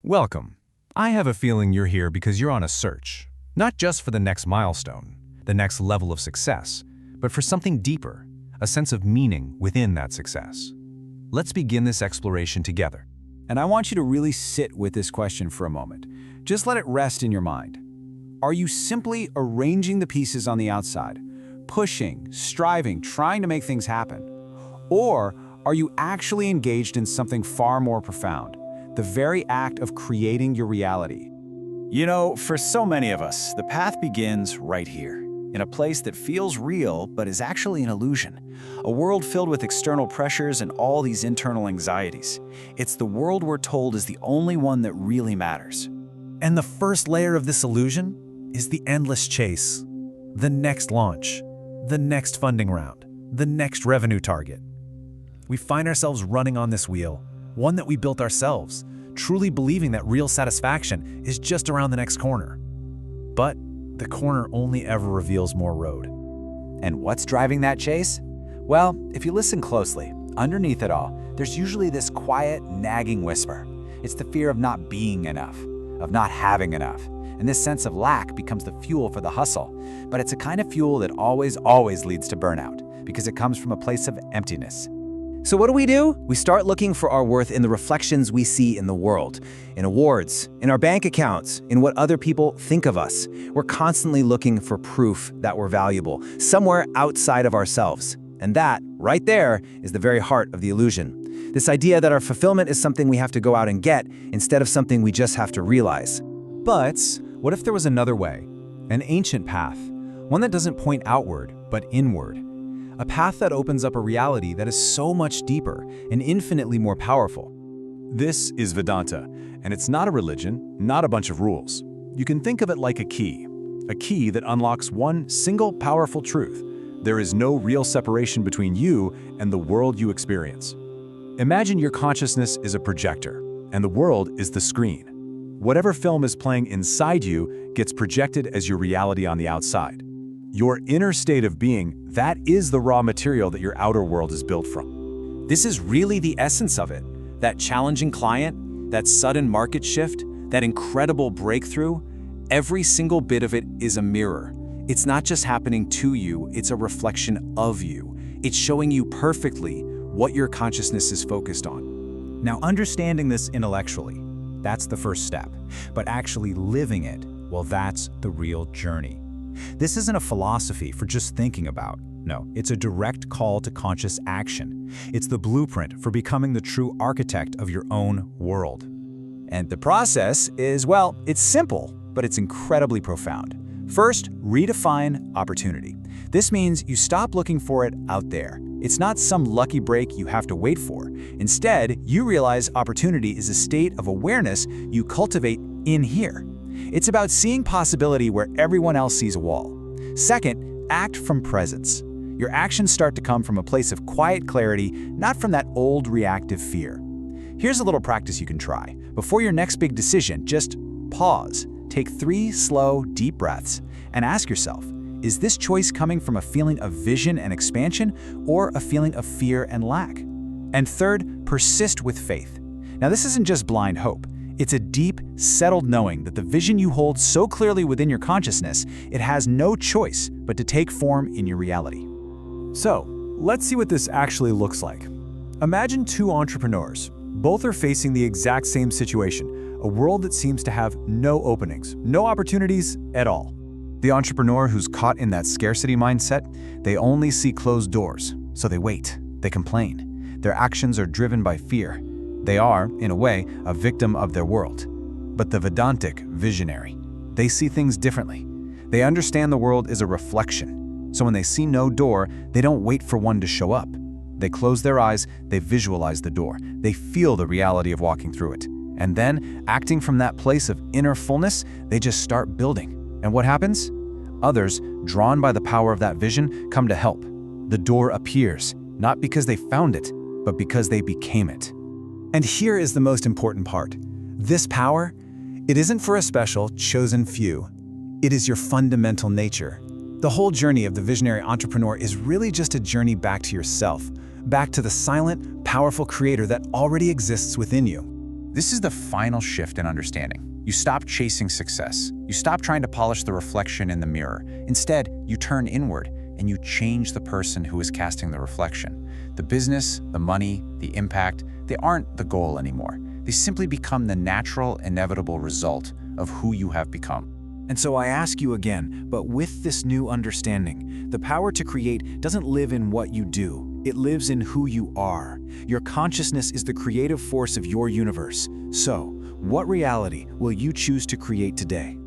Welcome. I have a feeling you're here because you're on a search, not just for the next milestone, the next level of success, but for something deeper, a sense of meaning within that success. Let's begin this exploration together. And I want you to really sit with this question for a moment. Just let it rest in your mind. Are you simply arranging the pieces on the outside, pushing, striving, trying to make things happen? Or are you actually engaged in something far more profound, the very act of creating your reality? You know, for so many of us, the path begins right here, in a place that feels real but is actually an illusion. A world filled with external pressures and all these internal anxieties. It's the world we're told is the only one that really matters. And the first layer of this illusion is the endless chase. The next launch, the next funding round, the next revenue target. We find ourselves running on this wheel, one that we built ourselves, truly believing that real satisfaction is just around the next corner. But the corner only ever reveals more road. And what's driving that chase? Well, if you listen closely, underneath it all, there's usually this quiet, nagging whisper. It's the fear of not being enough, of not having enough. And this sense of lack becomes the fuel for the hustle. But it's a kind of fuel that always leads to burnout, because it comes from a place of emptiness. So what do? We start looking for our worth in the reflections we see in the world, in awards, in our bank accounts, in what other people think of us. We're constantly looking for proof that we're valuable, somewhere outside of ourselves. And that, right there, is the very heart of the illusion. This idea that our fulfillment is something we have to go out and get, instead of something we just have to realize. But what if there was another way, an ancient path, one that doesn't point outward, but inward? A path that opens up a reality that is so much deeper and infinitely more powerful. This is Vedanta, and it's not a religion, not a bunch of rules. You can think of it like a key that unlocks one single powerful truth. There is no real separation between you and the world you experience. Imagine your consciousness is a projector, and the world is the screen. Whatever film is playing inside you gets projected as your reality on the outside. Your inner state of being, that is the raw material that your outer world is built from. This is really the essence of it. That challenging client, that sudden market shift, that incredible breakthrough, every single bit of it is a mirror. It's not just happening to you, it's a reflection of you. It's showing you perfectly what your consciousness is focused on. Now, understanding this intellectually, that's the first step. But actually living it, well, that's the real journey. This isn't a philosophy for just thinking about. No, it's a direct call to conscious action. It's the blueprint for becoming the true architect of your own world. And the process is, well, it's simple, but it's incredibly profound. First, redefine opportunity. This means you stop looking for it out there. It's not some lucky break you have to wait for. Instead, you realize opportunity is a state of awareness you cultivate in here. It's about seeing possibility where everyone else sees a wall. Second, act from presence. Your actions start to come from a place of quiet clarity, not from that old reactive fear. Here's a little practice you can try. Before your next big decision, just pause. Take 3 slow, deep breaths and ask yourself, is this choice coming from a feeling of vision and expansion or a feeling of fear and lack? And third, persist with faith. Now, this isn't just blind hope. It's a deep, settled knowing that the vision you hold so clearly within your consciousness, it has no choice but to take form in your reality. So, let's see what this actually looks like. Imagine 2 entrepreneurs. Both are facing the exact same situation, a world that seems to have no openings, no opportunities at all. The entrepreneur who's caught in that scarcity mindset, they only see closed doors, so they wait, they complain. Their actions are driven by fear. They are, in a way, a victim of their world. But the Vedantic visionary, they see things differently. They understand the world is a reflection. So when they see no door, they don't wait for one to show up. They close their eyes, they visualize the door. They feel the reality of walking through it. And then, acting from that place of inner fullness, they just start building. And what happens? Others, drawn by the power of that vision, come to help. The door appears, not because they found it, but because they became it. And here is the most important part. This power, it isn't for a special, chosen few. It is your fundamental nature. The whole journey of the visionary entrepreneur is really just a journey back to yourself, back to the silent, powerful creator that already exists within you. This is the final shift in understanding. You stop chasing success. You stop trying to polish the reflection in the mirror. Instead, you turn inward and you change the person who is casting the reflection. The business, the money, the impact, they aren't the goal anymore. They simply become the natural, inevitable result of who you have become. And so I ask you again, but with this new understanding, the power to create doesn't live in what you do. It lives in who you are. Your consciousness is the creative force of your universe. So, what reality will you choose to create today?